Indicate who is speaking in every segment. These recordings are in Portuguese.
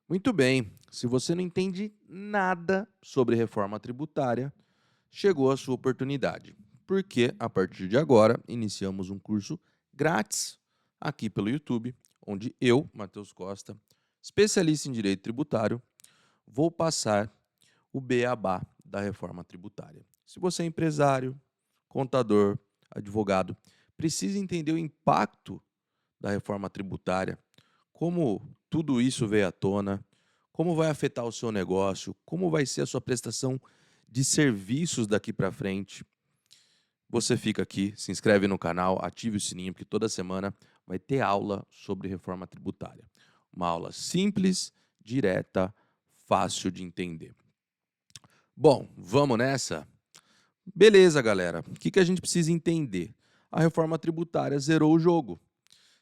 Speaker 1: Muito bem. Se você não entende nada sobre reforma tributária, chegou a sua oportunidade. Porque a partir de agora iniciamos um curso grátis aqui pelo YouTube, onde eu, Matheus Costa, especialista em direito tributário, vou passar o beabá da reforma tributária. Se você é empresário, contador, advogado, precisa entender o impacto da reforma tributária, como tudo isso veio à tona, como vai afetar o seu negócio, como vai ser a sua prestação de serviços daqui para frente. Você fica aqui, se inscreve no canal, ative o sininho, porque toda semana vai ter aula sobre reforma tributária. Uma aula simples, direta, fácil de entender. Bom, vamos nessa? Beleza, galera. O que a gente precisa entender? A reforma tributária zerou o jogo.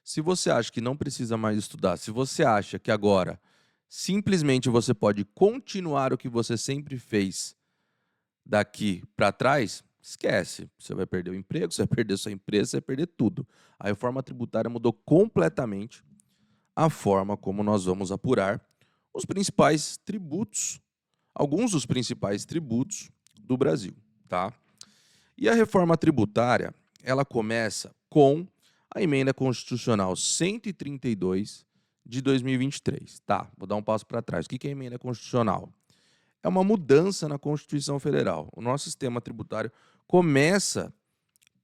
Speaker 1: Se você acha que não precisa mais estudar, se você acha que agora simplesmente você pode continuar o que você sempre fez daqui para trás, esquece. Você vai perder o emprego, você vai perder sua empresa, você vai perder tudo. A reforma tributária mudou completamente a forma como nós vamos apurar os principais tributos, alguns dos principais tributos do Brasil, tá? E a reforma tributária, ela começa com a emenda constitucional 132 de 2023. Tá, vou dar um passo para trás. O que é a emenda constitucional? É uma mudança na Constituição Federal. O nosso sistema tributário começa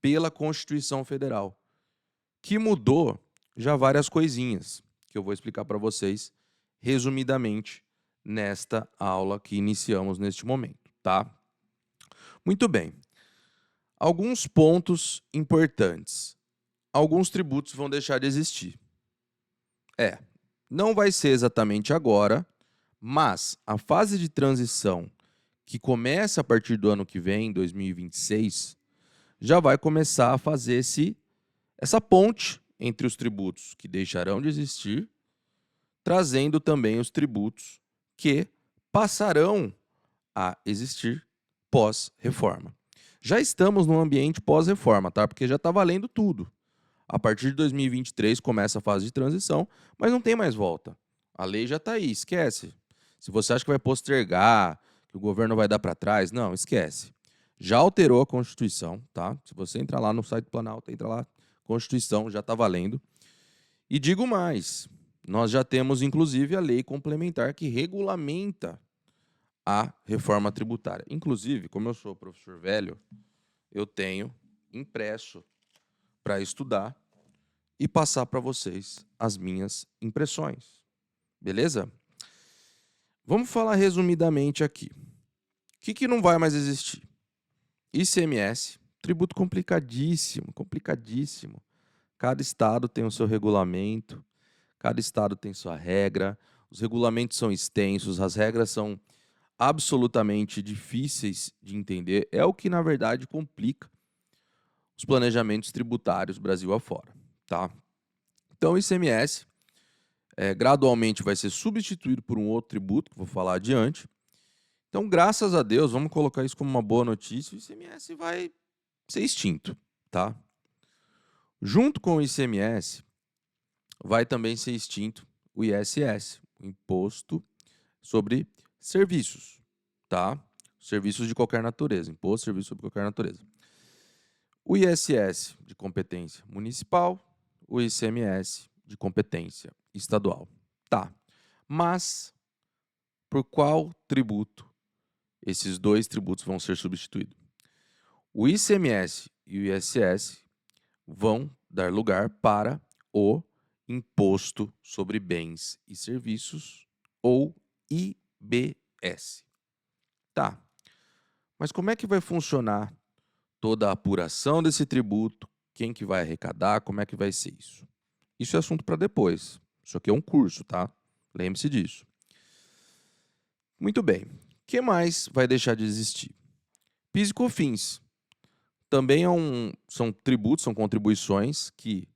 Speaker 1: pela Constituição Federal, que mudou já várias coisinhas, que eu vou explicar para vocês resumidamente nesta aula que iniciamos neste momento, tá? Muito bem. Alguns pontos importantes. Alguns tributos vão deixar de existir. Não vai ser exatamente agora, mas a fase de transição que começa a partir do ano que vem, 2026, já vai começar a fazer essa ponte entre os tributos que deixarão de existir, trazendo também os tributos que passarão a existir pós-reforma. Já estamos num ambiente pós-reforma, tá? Porque já está valendo tudo. A partir de 2023 começa a fase de transição, mas não tem mais volta. A lei já está aí, esquece. Se você acha que vai postergar, que o governo vai dar para trás, não, esquece. Já alterou a Constituição, tá? Se você entrar lá no site do Planalto, entra lá, Constituição já está valendo. E digo mais, nós já temos inclusive a lei complementar que regulamenta a reforma tributária. Inclusive, como eu sou professor velho, eu tenho impresso para estudar e passar para vocês as minhas impressões. Beleza? Vamos falar resumidamente aqui. O que não vai mais existir? ICMS, tributo complicadíssimo, complicadíssimo. Cada estado tem o seu regulamento, cada estado tem sua regra, os regulamentos são extensos, as regras são absolutamente difíceis de entender. É o que, na verdade, complica os planejamentos tributários Brasil afora, tá? Então, o ICMS gradualmente vai ser substituído por um outro tributo, que vou falar adiante. Então, graças a Deus, vamos colocar isso como uma boa notícia, o ICMS vai ser extinto, tá? Junto com o ICMS, vai também ser extinto o ISS, o Imposto sobre Serviços, tá? Serviços de qualquer natureza, imposto de serviço sobre qualquer natureza. O ISS de competência municipal, o ICMS de competência estadual. Tá. Mas por qual tributo esses dois tributos vão ser substituídos? O ICMS e o ISS vão dar lugar para o Imposto sobre Bens e Serviços, ou IBS. Tá. Mas como é que vai funcionar toda a apuração desse tributo? Quem que vai arrecadar? Como é que vai ser isso? Isso é assunto para depois. Isso aqui é um curso, tá? Lembre-se disso. Muito bem. O que mais vai deixar de existir? PIS e COFINS. Também são tributos, são contribuições que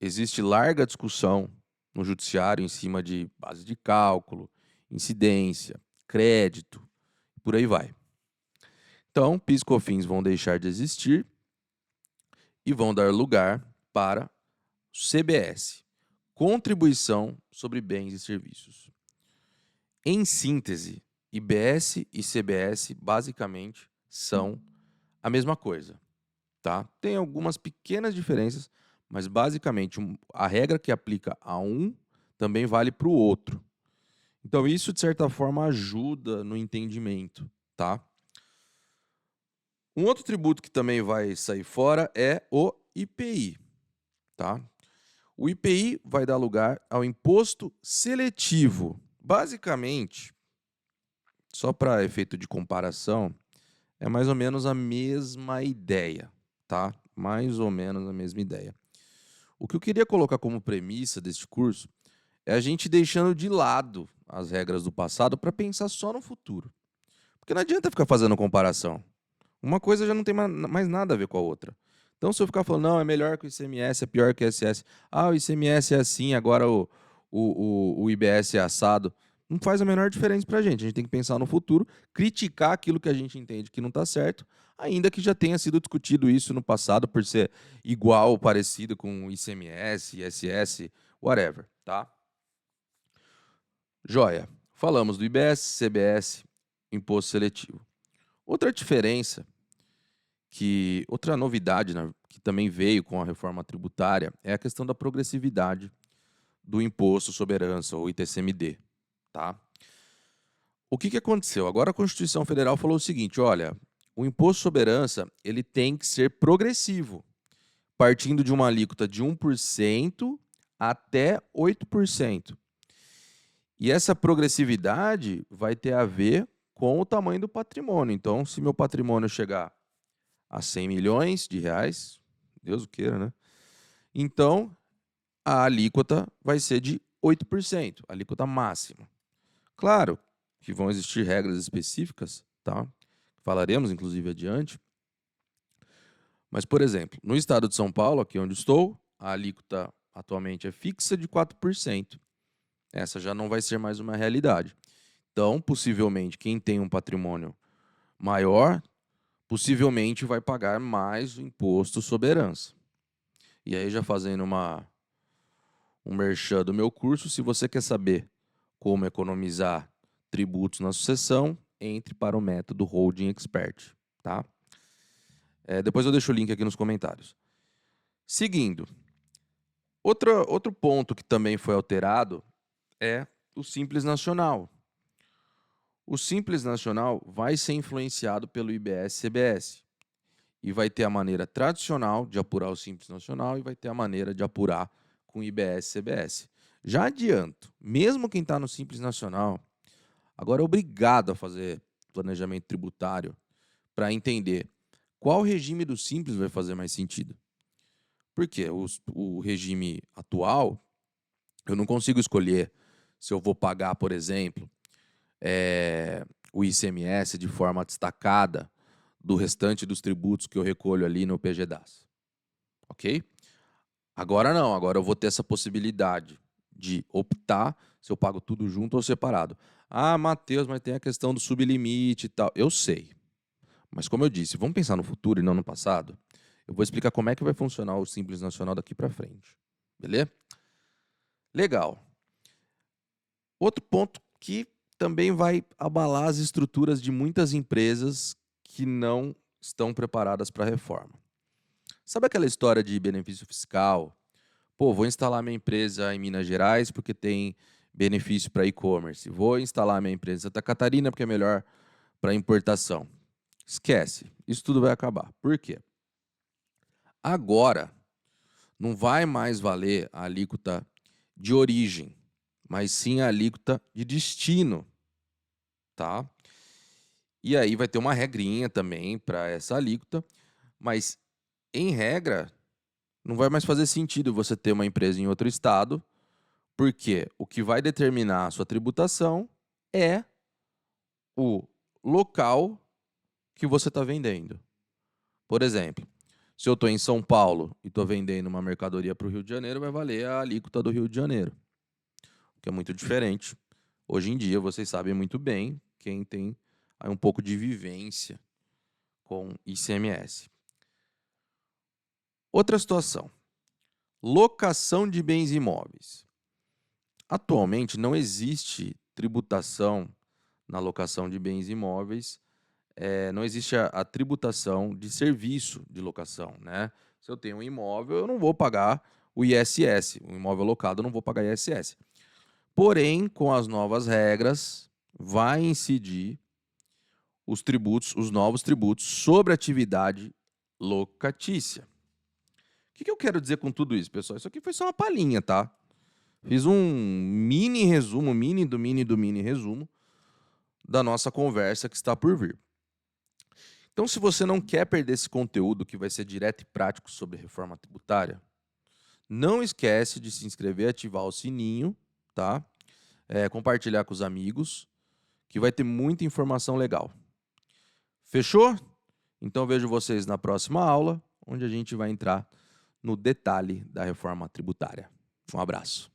Speaker 1: existe larga discussão no judiciário em cima de base de cálculo, incidência, crédito, por aí vai. Então, PIS e COFINS vão deixar de existir e vão dar lugar para CBS, Contribuição sobre Bens e Serviços. Em síntese, IBS e CBS basicamente são a mesma coisa, tá? Tem algumas pequenas diferenças, mas basicamente a regra que aplica a um também vale para o outro. Então isso, de certa forma, ajuda no entendimento, tá? Um outro tributo que também vai sair fora é o IPI, tá? O IPI vai dar lugar ao imposto seletivo. Basicamente, só para efeito de comparação, é mais ou menos a mesma ideia, tá? Mais ou menos a mesma ideia. O que eu queria colocar como premissa deste curso é a gente deixando de lado as regras do passado para pensar só no futuro. Porque não adianta ficar fazendo comparação. Uma coisa já não tem mais nada a ver com a outra. Então, se eu ficar falando, não, é melhor que o ICMS, é pior que o ISS. Ah, o ICMS é assim, agora o IBS é assado. Não faz a menor diferença pra gente. A gente tem que pensar no futuro, criticar aquilo que a gente entende que não está certo, ainda que já tenha sido discutido isso no passado por ser igual ou parecido com o ICMS, ISS, whatever, tá? Joia. Falamos do IBS, CBS, imposto seletivo. Outra diferença outra novidade, né, que também veio com a reforma tributária é a questão da progressividade do imposto sobre herança, ou ITCMD, tá? O que aconteceu? Agora a Constituição Federal falou o seguinte, olha, o imposto sobre herança, ele tem que ser progressivo, partindo de uma alíquota de 1% até 8%. E essa progressividade vai ter a ver com o tamanho do patrimônio. Então, se meu patrimônio chegar a 100 milhões de reais, Deus o queira, né? Então, a alíquota vai ser de 8%, a alíquota máxima. Claro que vão existir regras específicas, tá? Falaremos, inclusive, adiante. Mas, por exemplo, no estado de São Paulo, aqui onde estou, a alíquota atualmente é fixa de 4%. Essa já não vai ser mais uma realidade. Então, possivelmente, quem tem um patrimônio maior, possivelmente vai pagar mais o imposto sobre herança. E aí, já fazendo um merchan do meu curso, se você quer saber como economizar tributos na sucessão, entre para o método Holding Expert, tá? Depois eu deixo o link aqui nos comentários. Seguindo, outro ponto que também foi alterado é o Simples Nacional. O Simples Nacional vai ser influenciado pelo IBS-CBS e vai ter a maneira tradicional de apurar o Simples Nacional e vai ter a maneira de apurar com o IBS-CBS. Já adianto, mesmo quem está no Simples Nacional, agora é obrigado a fazer planejamento tributário para entender qual regime do Simples vai fazer mais sentido. Porque o regime atual, eu não consigo escolher se eu vou pagar, por exemplo, o ICMS de forma destacada do restante dos tributos que eu recolho ali no PGDAS. Ok? Agora não, agora eu vou ter essa possibilidade de optar se eu pago tudo junto ou separado. Ah, Matheus, mas tem a questão do sublimite e tal. Eu sei. Mas como eu disse, vamos pensar no futuro e não no passado. Eu vou explicar como é que vai funcionar o Simples Nacional daqui para frente. Beleza? Legal. Outro ponto que também vai abalar as estruturas de muitas empresas que não estão preparadas para a reforma. Sabe aquela história de benefício fiscal? Pô, vou instalar minha empresa em Minas Gerais porque tem benefício para e-commerce. Vou instalar minha empresa em Santa Catarina porque é melhor para importação. Esquece, isso tudo vai acabar. Por quê? Agora, não vai mais valer a alíquota de origem, mas sim a alíquota de destino, tá? E aí vai ter uma regrinha também para essa alíquota, mas em regra não vai mais fazer sentido você ter uma empresa em outro estado, porque o que vai determinar a sua tributação é o local que você está vendendo. Por exemplo, se eu estou em São Paulo e estou vendendo uma mercadoria para o Rio de Janeiro, vai valer a alíquota do Rio de Janeiro, que é muito diferente. Hoje em dia, vocês sabem muito bem, quem tem aí um pouco de vivência com ICMS. Outra situação, locação de bens imóveis. Atualmente não existe tributação na locação de bens imóveis, não existe a tributação de serviço de locação, né? Se eu tenho um imóvel, eu não vou pagar o ISS. O imóvel locado, eu não vou pagar ISS. Porém, com as novas regras, vai incidir os tributos, os novos tributos sobre atividade locatícia. O que eu quero dizer com tudo isso, pessoal? Isso aqui foi só uma palhinha, tá? Fiz um mini resumo, mini do mini resumo da nossa conversa que está por vir. Então, se você não quer perder esse conteúdo que vai ser direto e prático sobre reforma tributária, não esquece de se inscrever e ativar o sininho, tá? Compartilhar com os amigos, que vai ter muita informação legal. Fechou? Então, vejo vocês na próxima aula, onde a gente vai entrar no detalhe da reforma tributária. Um abraço.